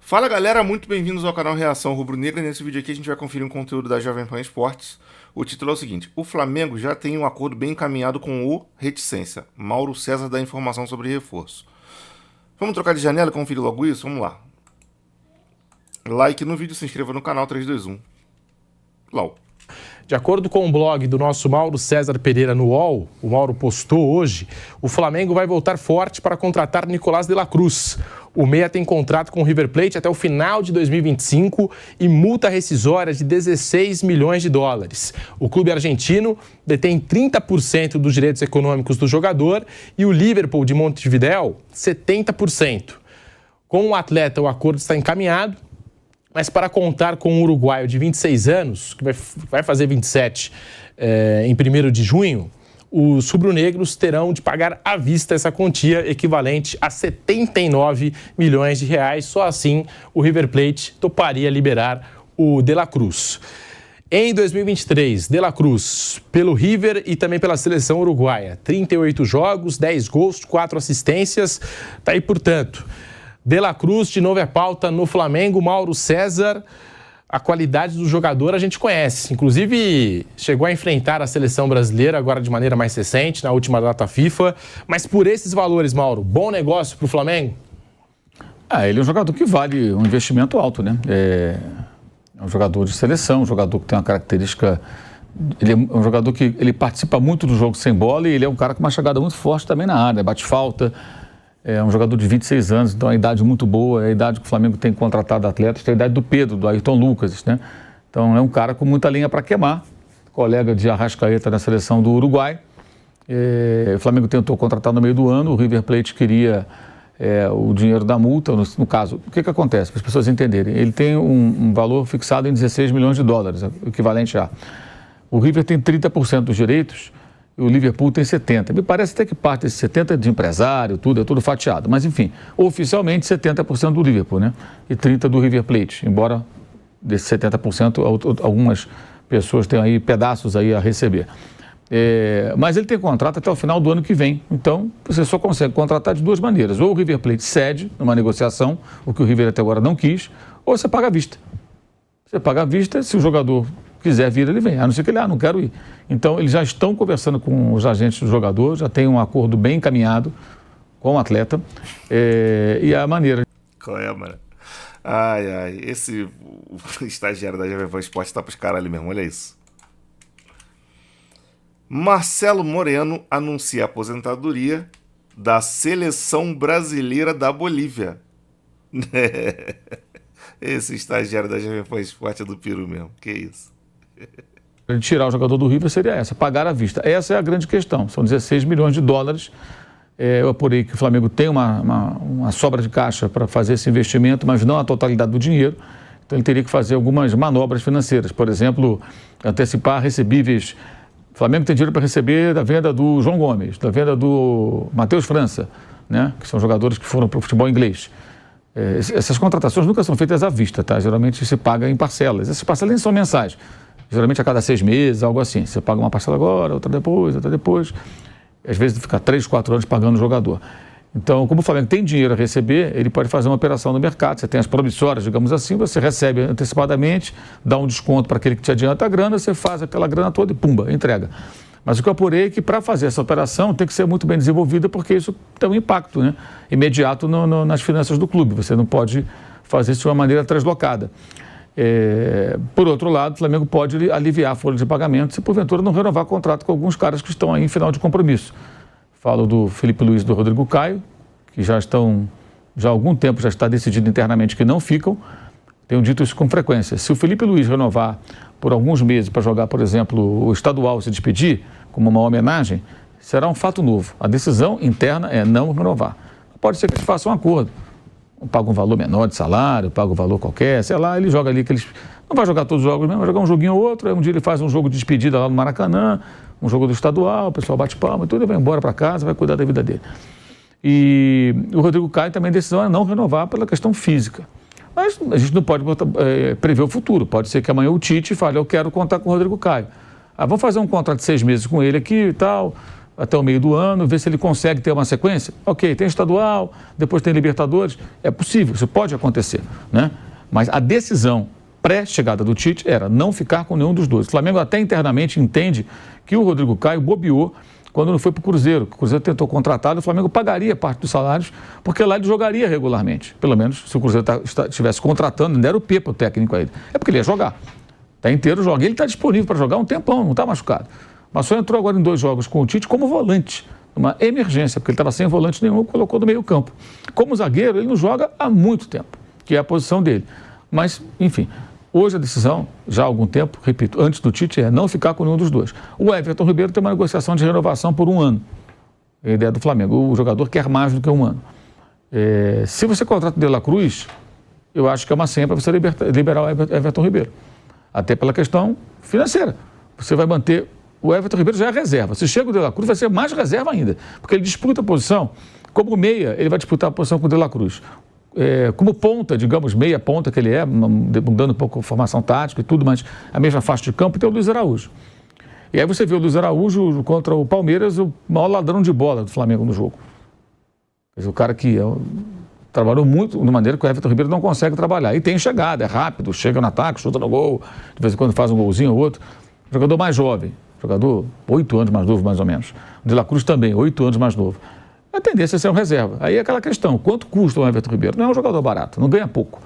Fala galera, muito bem-vindos ao canal Reação Rubro-Negra. Nesse vídeo aqui a gente vai conferir um conteúdo da Jovem Pan Esportes. O título é o seguinte: o Flamengo já tem um acordo bem encaminhado com o Reticência. Mauro César dá informação sobre reforço. Vamos trocar de janela e conferir logo isso? Vamos lá. Like no vídeo, se inscreva no canal 321. Lau. De acordo com o blog do nosso Mauro César Pereira no UOL, o Mauro postou hoje, o Flamengo vai voltar forte para contratar Nicolás de la Cruz. O meia tem contrato com o River Plate até o final de 2025 e multa rescisória de 16 milhões de dólares. O clube argentino detém 30% dos direitos econômicos do jogador e o Liverpool de Montevidéu, 70%. Com o atleta, o acordo está encaminhado, mas para contar com um uruguaio de 26 anos, que vai fazer 27 em 1º de junho, os rubro-negros terão de pagar à vista essa quantia equivalente a 79 milhões de reais. Só assim o River Plate toparia liberar o De la Cruz. Em 2023, De la Cruz, pelo River e também pela seleção uruguaia, 38 jogos, 10 gols, 4 assistências. Tá aí, portanto, De la Cruz, de novo é pauta no Flamengo. Mauro César, a qualidade do jogador a gente conhece. Inclusive, chegou a enfrentar a seleção brasileira agora de maneira mais recente, na última data FIFA. Mas por esses valores, Mauro, bom negócio para o Flamengo? Ele é um jogador que vale um investimento alto, né? É um jogador de seleção, um jogador que tem uma característica... Ele é um jogador que ele participa muito do jogo sem bola e ele é um cara com uma chegada muito forte também na área, bate falta. É um jogador de 26 anos, então é uma idade muito boa, é a idade que o Flamengo tem contratado atletas, tem a idade do Pedro, do Ayrton Lucas, né? Então é um cara com muita lenha para queimar, colega de Arrascaeta na seleção do Uruguai. O Flamengo tentou contratar no meio do ano, o River Plate queria o dinheiro da multa, no caso. O que acontece, para as pessoas entenderem? Ele tem um valor fixado em 16 milhões de dólares, equivalente a... O River tem 30% dos direitos, o Liverpool tem 70%. Me parece até que parte desses 70% é de empresário, é tudo fatiado. Mas, enfim, oficialmente 70% do Liverpool, né? E 30% do River Plate. Embora desses 70%, algumas pessoas tenham aí pedaços aí a receber. Mas ele tem contrato até o final do ano que vem. Então, você só consegue contratar de duas maneiras. Ou o River Plate cede numa negociação, o que o River até agora não quis, ou você paga à vista. Você paga à vista, se o jogador quiser vir, ele vem. A não ser que ele, não quero ir. Então, eles já estão conversando com os agentes do jogador, já tem um acordo bem encaminhado com o atleta. E a maneira... Qual é, mano? Esse o estagiário da Jovem Pan Esportes tá pros caralho mesmo, olha isso. Marcelo Moreno anuncia a aposentadoria da Seleção Brasileira da Bolívia. Esse estagiário da Jovem Pan Esportes é do peru mesmo, que isso. Tirar o jogador do River seria essa, pagar à vista. Essa é a grande questão, são 16 milhões de dólares. Eu apurei que o Flamengo tem uma sobra de caixa para fazer esse investimento, mas não a totalidade do dinheiro. Então ele teria que fazer algumas manobras financeiras, por exemplo, antecipar recebíveis. O Flamengo tem dinheiro para receber da venda do João Gomes, da venda do Matheus França, né? Que são jogadores que foram para o futebol inglês. Essas contratações nunca são feitas à vista, tá? Geralmente se paga em parcelas. Essas parcelas nem são mensais. Geralmente a cada 6 meses, algo assim. Você paga uma parcela agora, outra depois. Às vezes fica 3, 4 anos pagando o jogador. Então, como o Flamengo tem dinheiro a receber, ele pode fazer uma operação no mercado. Você tem as promissórias, digamos assim, você recebe antecipadamente, dá um desconto para aquele que te adianta a grana, você faz aquela grana toda e pumba, entrega. Mas o que eu apurei é que para fazer essa operação tem que ser muito bem desenvolvida, porque isso tem um impacto, né, imediato nas finanças do clube. Você não pode fazer isso de uma maneira translocada. Por outro lado, o Flamengo pode aliviar a folha de pagamento se porventura não renovar contrato com alguns caras que estão aí em final de compromisso. Falo do Felipe Luiz e do Rodrigo Caio, que já há algum tempo já está decidido internamente que não ficam. Tenho dito isso com frequência. Se o Felipe Luiz renovar por alguns meses para jogar, por exemplo, o estadual, se despedir, como uma homenagem, será um fato novo. A decisão interna é não renovar. Pode ser que eles façam um acordo. Paga um valor menor de salário, paga um valor qualquer, sei lá, ele joga ali não vai jogar todos os jogos mesmo, vai jogar um joguinho ou outro, aí um dia ele faz um jogo de despedida lá no Maracanã, um jogo do estadual, o pessoal bate palma e tudo, ele vai embora para casa, vai cuidar da vida dele. E o Rodrigo Caio também a decisão é não renovar pela questão física. Mas a gente não pode prever o futuro, pode ser que amanhã o Tite fale, eu quero contar com o Rodrigo Caio. Vamos fazer um contrato de 6 meses com ele aqui e tal, até o meio do ano, ver se ele consegue ter uma sequência. Ok, tem estadual, depois tem Libertadores. É possível, isso pode acontecer, né? Mas a decisão pré-chegada do Tite era não ficar com nenhum dos dois. O Flamengo até internamente entende que o Rodrigo Caio bobeou quando não foi para o Cruzeiro. O Cruzeiro tentou contratá-lo, o Flamengo pagaria parte dos salários, porque lá ele jogaria regularmente. Pelo menos, se o Cruzeiro estivesse contratando, não deram o P para o técnico a ele. É porque ele ia jogar. Está inteiro, joga. Ele está disponível para jogar um tempão, não está machucado. Mas só entrou agora em 2 jogos com o Tite como volante. Uma emergência, porque ele estava sem volante nenhum, colocou no meio campo. Como zagueiro, ele não joga há muito tempo, que é a posição dele. Mas, enfim, hoje a decisão, já há algum tempo, repito, antes do Tite, é não ficar com nenhum dos dois. O Everton Ribeiro tem uma negociação de renovação por 1 ano. É a ideia do Flamengo. O jogador quer mais do que 1 ano. Se você contrata o De La Cruz, eu acho que é uma senha para você liberar o Everton Ribeiro. Até pela questão financeira. Você vai manter... O Everton Ribeiro já é reserva. Se chega o De La Cruz, vai ser mais reserva ainda. Porque ele disputa a posição. Como meia, ele vai disputar a posição com o De La Cruz. Como ponta, digamos, meia ponta que ele é, mudando um pouco a formação tática e tudo, mas a mesma faixa de campo, tem o Luiz Araújo. E aí você vê o Luiz Araújo contra o Palmeiras, o maior ladrão de bola do Flamengo no jogo. Quer dizer, o cara que trabalhou muito de maneira que o Everton Ribeiro não consegue trabalhar. E tem chegada, é rápido, chega no ataque, chuta no gol, de vez em quando faz um golzinho ou outro. Jogador mais jovem, jogador 8 anos mais novo, mais ou menos. O De La Cruz também, 8 anos mais novo. A tendência é ser um reserva. Aí é aquela questão, quanto custa o Everton Ribeiro? Não é um jogador barato, não ganha pouco.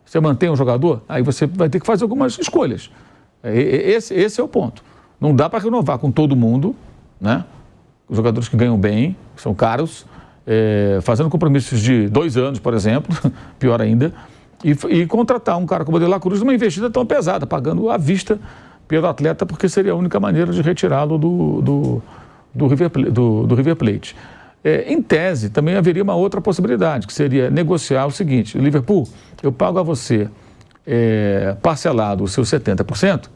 Você mantém um jogador, aí você vai ter que fazer algumas escolhas. Esse é o ponto. Não dá para renovar com todo mundo, né? Os jogadores que ganham bem, que são caros, fazendo compromissos de 2 anos, por exemplo, pior ainda, e contratar um cara como o De La Cruz numa investida tão pesada, pagando à vista pelo atleta, porque seria a única maneira de retirá-lo do River Plate. Em tese, também haveria uma outra possibilidade, que seria negociar o seguinte: Liverpool, eu pago a você parcelado os seus 70%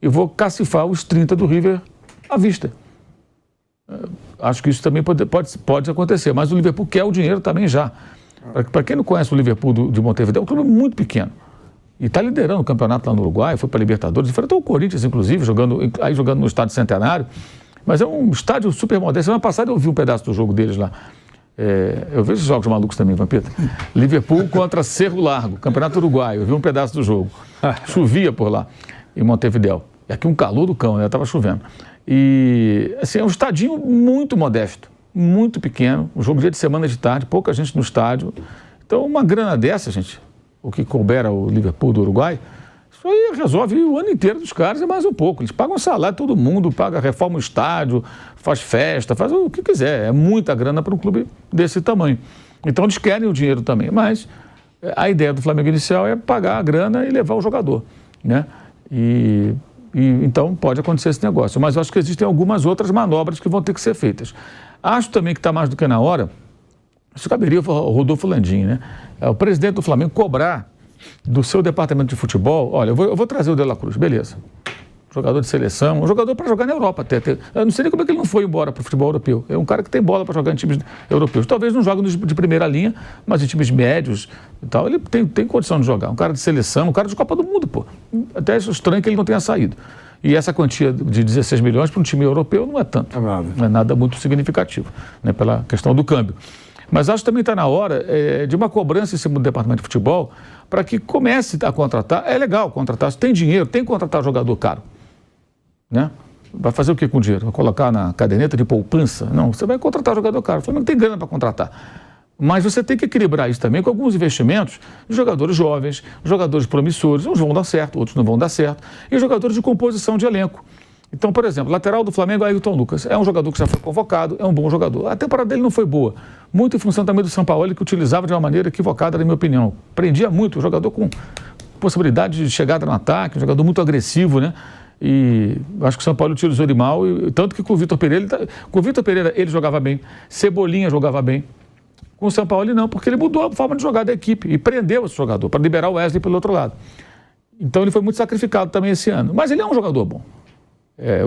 e vou cacifar os 30% do River à vista. Acho que isso também pode acontecer, mas o Liverpool quer o dinheiro também já. Para quem não conhece o Liverpool de Montevideo, é um clube muito pequeno. E está liderando o campeonato lá no Uruguai, foi para a Libertadores, enfrentou o Corinthians, inclusive, jogando no Estádio Centenário. Mas é um estádio super modesto. Semana passada eu vi um pedaço do jogo deles lá. Eu vejo os jogos malucos também, Vampeta. Liverpool contra Cerro Largo, Campeonato Uruguaio. Eu vi um pedaço do jogo. Chovia por lá, em Montevideo. E aqui um calor do cão, né? Estava chovendo. E, assim, é um estadinho muito modesto, muito pequeno. Um jogo dia de semana de tarde, pouca gente no estádio. Então, uma grana dessa, gente, o que couber ao Liverpool do Uruguai, isso aí resolve o ano inteiro dos caras e mais um pouco. Eles pagam salário, todo mundo paga, reforma o estádio, faz festa, faz o que quiser. É muita grana para um clube desse tamanho. Então eles querem o dinheiro também, mas a ideia do Flamengo inicial é pagar a grana e levar o jogador, né? E então pode acontecer esse negócio. Mas eu acho que existem algumas outras manobras que vão ter que ser feitas. Acho também que está mais do que na hora, isso caberia ao Rodolfo Landim, né? O presidente do Flamengo cobrar do seu departamento de futebol: olha, eu vou trazer o De La Cruz, beleza. Jogador de seleção, um jogador para jogar na Europa até. Eu não sei nem como é que ele não foi embora para o futebol europeu. É um cara que tem bola para jogar em times europeus. Talvez não jogue de primeira linha, mas em times médios e tal, ele tem condição de jogar. Um cara de seleção, um cara de Copa do Mundo, pô. Até acho estranho que ele não tenha saído. E essa quantia de 16 milhões para um time europeu não é tanto. Não é nada muito significativo, né, pela questão do câmbio. Mas acho que também está na hora de uma cobrança em cima do departamento de futebol para que comece a contratar. É legal contratar, se tem dinheiro, tem que contratar jogador caro, né? Vai fazer o que com o dinheiro? Vai colocar na caderneta de poupança? Não, você vai contratar jogador caro. O Flamengo tem grana para contratar. Mas você tem que equilibrar isso também com alguns investimentos de jogadores jovens, jogadores promissores, uns vão dar certo, outros não vão dar certo, e jogadores de composição de elenco. Então, por exemplo, lateral do Flamengo é Ailton Lucas. É um jogador que já foi convocado, é um bom jogador. A temporada dele não foi boa. Muito em função também do Sampaoli, que utilizava de uma maneira equivocada, na minha opinião. Prendia muito, o jogador com possibilidade de chegada no ataque, um jogador muito agressivo, né? E acho que o Sampaoli utilizou ele mal, tanto que com o Vitor Pereira, ele jogava bem, Cebolinha jogava bem. Com o Sampaoli não, porque ele mudou a forma de jogar da equipe e prendeu esse jogador para liberar o Wesley pelo outro lado. Então ele foi muito sacrificado também esse ano. Mas ele é um jogador bom.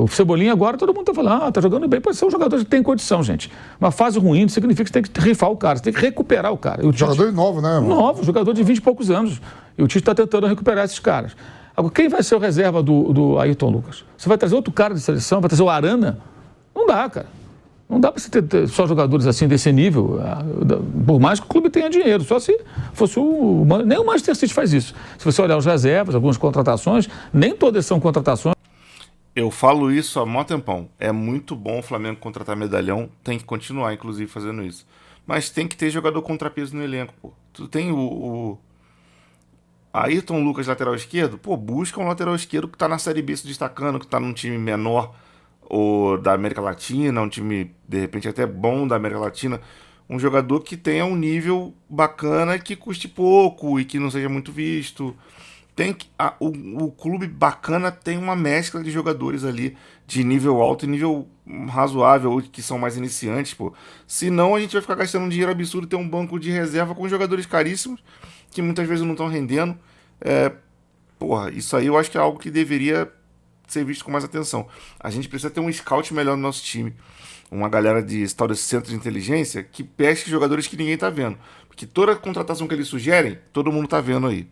O Cebolinha agora, todo mundo está falando, tá jogando bem, pode ser um jogador que tem condição, gente. Uma fase ruim não significa que você tem que rifar o cara, você tem que recuperar o cara. Jogador novo, né? Novo, jogador de 20 e poucos anos. E o Tite está tentando recuperar esses caras. Agora, quem vai ser o reserva do Ailton Lucas? Você vai trazer outro cara de seleção, vai trazer o Arana? Não dá, cara. Não dá para você ter só jogadores assim desse nível, por mais que o clube tenha dinheiro, só se fosse nem o Manchester City faz isso. Se você olhar os reservas, algumas contratações, nem todas são contratações. Eu falo isso há mó tempão. É muito bom o Flamengo contratar medalhão, tem que continuar, inclusive, fazendo isso. Mas tem que ter jogador contrapeso no elenco, pô. Tu tem o Ayrton Lucas, lateral esquerdo, pô, busca um lateral esquerdo que tá na Série B se destacando, que tá num time menor ou da América Latina, um time, de repente, até bom da América Latina, um jogador que tenha um nível bacana, que custe pouco e que não seja muito visto. O clube bacana tem uma mescla de jogadores ali de nível alto e nível razoável, que são mais iniciantes, pô. Senão a gente vai ficar gastando um dinheiro absurdo e ter um banco de reserva com jogadores caríssimos, que muitas vezes não estão rendendo. Porra, isso aí eu acho que é algo que deveria ser visto com mais atenção. A gente precisa ter um scout melhor no nosso time. Uma galera de tal desse centro de inteligência que pesque jogadores que ninguém tá vendo. Porque toda contratação que eles sugerem, todo mundo tá vendo aí.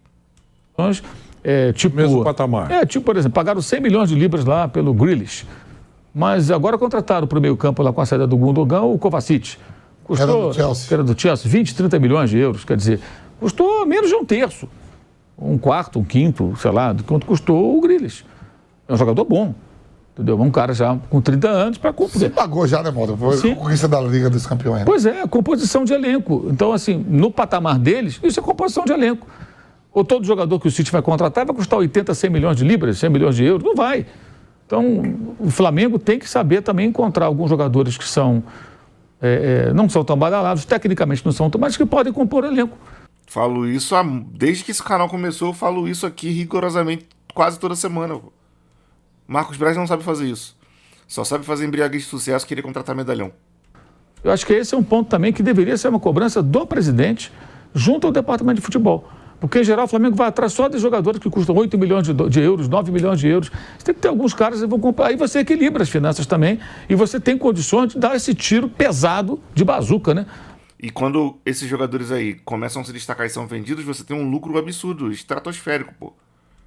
Tipo mesmo patamar. Por exemplo, pagaram 100 milhões de libras lá pelo Grealish. Mas agora contrataram para o meio campo lá com a saída do Gundogan o Kovacic. Custou, era do Chelsea, 20, 30 milhões de euros. Quer dizer, custou menos de um terço. Um quarto, um quinto, sei lá, do quanto custou o Grealish. É um jogador bom, entendeu? Um cara já com 30 anos para cumprir. Você pagou já, né, Malta? Foi a conquista da Liga dos Campeões. Né? Pois é, a composição de elenco. Então, assim, no patamar deles, isso é composição de elenco. Ou todo jogador que o City vai contratar vai custar 80, 100 milhões de libras, 100 milhões de euros? Não vai. Então, o Flamengo tem que saber também encontrar alguns jogadores que são, não são tão badalados, tecnicamente não são tão, mas que podem compor elenco. Falo isso desde que esse canal começou, eu falo isso aqui rigorosamente quase toda semana. Marcos Braz não sabe fazer isso. Só sabe fazer embriaguez de sucesso e querer contratar medalhão. Eu acho que esse é um ponto também que deveria ser uma cobrança do presidente junto ao departamento de futebol. Porque, em geral, o Flamengo vai atrás só de jogadores que custam 8 milhões de euros, 9 milhões de euros. Você tem que ter alguns caras que vão comprar. Aí você equilibra as finanças também e você tem condições de dar esse tiro pesado de bazuca, né? E quando esses jogadores aí começam a se destacar e são vendidos, você tem um lucro absurdo, estratosférico, pô.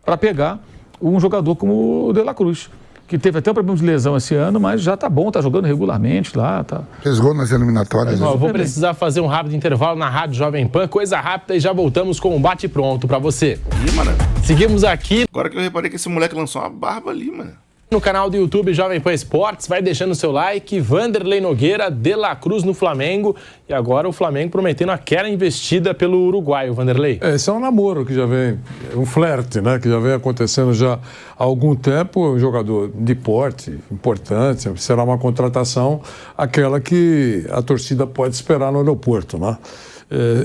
Para pegar um jogador como o De La Cruz, que teve até um problema de lesão esse ano, mas já tá bom, tá jogando regularmente lá. Tá. Fez gol nas eliminatórias. Eu vou precisar fazer um rápido intervalo na Rádio Jovem Pan, coisa rápida, e já voltamos com um bate-pronto pra você. Ih, mano. Seguimos aqui. Agora que eu reparei que esse moleque lançou uma barba ali, mano. No canal do YouTube Jovem Pan Esportes, vai deixando o seu like. Vanderlei Nogueira, De La Cruz no Flamengo. E agora o Flamengo prometendo aquela investida pelo uruguaio, Vanderlei. Esse é um namoro que já vem, um flerte, né? Que já vem acontecendo já há algum tempo. Um jogador de porte importante, será uma contratação, aquela que a torcida pode esperar no aeroporto, né?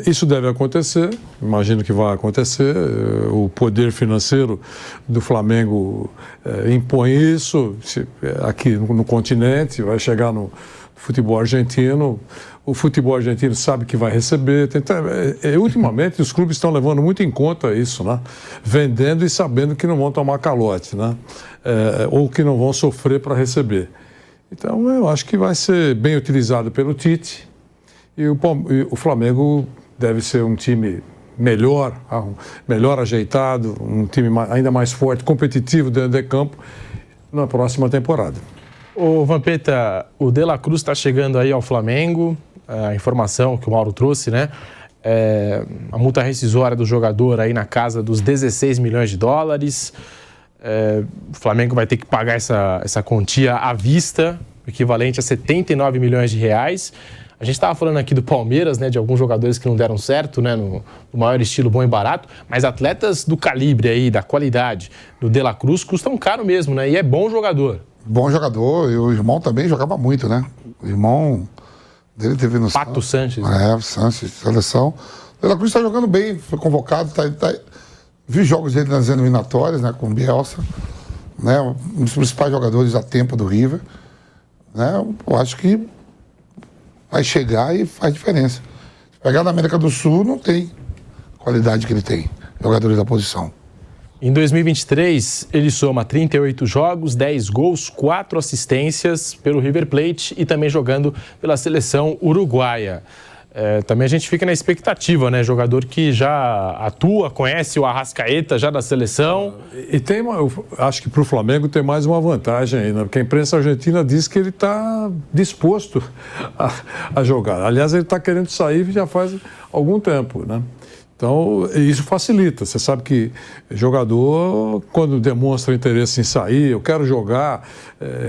Isso deve acontecer, imagino que vai acontecer. O poder financeiro do Flamengo impõe isso aqui no continente, vai chegar no futebol argentino. O futebol argentino sabe que vai receber. Ultimamente, os clubes estão levando muito em conta isso, né? Vendendo e sabendo que não vão tomar calote, né? Ou que não vão sofrer para receber. Então, eu acho que vai ser bem utilizado pelo Tite. E o Flamengo deve ser um time melhor ajeitado, um time ainda mais forte, competitivo dentro de campo na próxima temporada. Ô Vampeta, o De La Cruz está chegando aí ao Flamengo, a informação que o Mauro trouxe, né? A multa rescisória do jogador aí na casa dos 16 milhões de dólares. O Flamengo vai ter que pagar essa quantia à vista, equivalente a 79 milhões de reais. A gente estava falando aqui do Palmeiras, né, de alguns jogadores que não deram certo, né, no maior estilo bom e barato, mas atletas do calibre aí, da qualidade do De La Cruz custam caro mesmo, né, e é bom jogador. Bom jogador, e o irmão também jogava muito, né? O irmão dele teve no Pato Sanches. Né? Sanches, seleção. O De La Cruz está jogando bem, foi convocado, vi jogos dele nas eliminatórias, né, com o Bielsa, né, um dos principais jogadores a tempo do River, né? Eu acho que vai chegar e faz diferença. Se pegar na América do Sul, não tem qualidade que ele tem, jogadores da posição. Em 2023, ele soma 38 jogos, 10 gols, 4 assistências pelo River Plate e também jogando pela seleção uruguaia. Também a gente fica na expectativa, né? Jogador que já atua, conhece o Arrascaeta já da seleção. E eu acho que para o Flamengo tem mais uma vantagem ainda, porque a imprensa argentina diz que ele está disposto a jogar. Aliás, ele está querendo sair já faz algum tempo, né? Então, isso facilita. Você sabe que jogador, quando demonstra interesse em sair, eu quero jogar,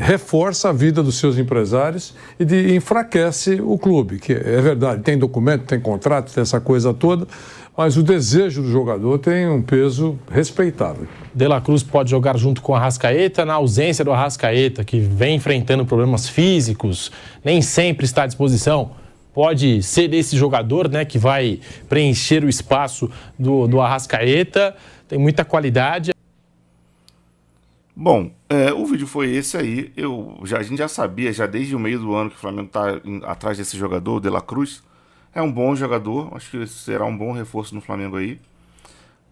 reforça a vida dos seus empresários e enfraquece o clube, que é verdade, tem documento, tem contrato, tem essa coisa toda, mas o desejo do jogador tem um peso respeitável. De La Cruz pode jogar junto com o Arrascaeta, na ausência do Arrascaeta, que vem enfrentando problemas físicos, nem sempre está à disposição. Pode ser esse jogador, né, que vai preencher o espaço do Arrascaeta. Tem muita qualidade. Bom, o vídeo foi esse aí. A gente já sabia, já desde o meio do ano, que o Flamengo está atrás desse jogador, o De La Cruz. É um bom jogador, acho que será um bom reforço no Flamengo aí.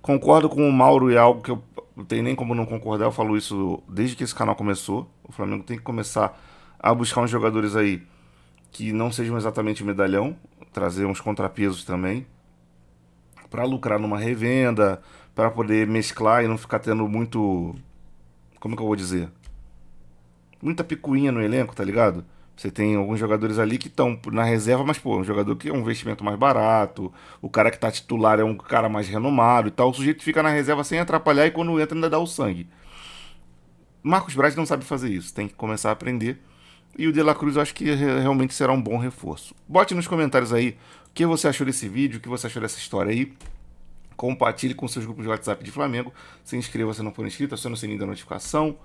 Concordo com o Mauro e algo que eu não tenho nem como não concordar, eu falo isso desde que esse canal começou. O Flamengo tem que começar a buscar uns jogadores aí que não sejam exatamente medalhão, trazer uns contrapesos também, para lucrar numa revenda, para poder mesclar e não ficar tendo muito, como que eu vou dizer, muita picuinha no elenco, tá ligado? Você tem alguns jogadores ali que estão na reserva, mas pô, um jogador que é um investimento mais barato, o cara que tá titular é um cara mais renomado e tal, o sujeito fica na reserva sem atrapalhar e quando entra ainda dá o sangue. Marcos Braz não sabe fazer isso, tem que começar a aprender. E o De La Cruz eu acho que realmente será um bom reforço. Bote nos comentários aí o que você achou desse vídeo, o que você achou dessa história aí. Compartilhe com seus grupos de WhatsApp de Flamengo. Se inscreva se não for inscrito, acione o sininho da notificação.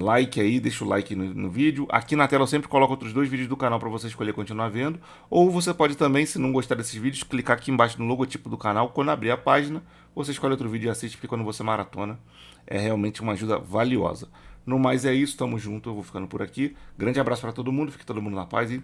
Like aí, deixa o like no vídeo. Aqui na tela eu sempre coloco outros 2 vídeos do canal para você escolher continuar vendo. Ou você pode também, se não gostar desses vídeos, clicar aqui embaixo no logotipo do canal. Quando abrir a página, você escolhe outro vídeo e assiste, porque quando você maratona, é realmente uma ajuda valiosa. No mais é isso, tamo junto, eu vou ficando por aqui. Grande abraço para todo mundo, fique todo mundo na paz e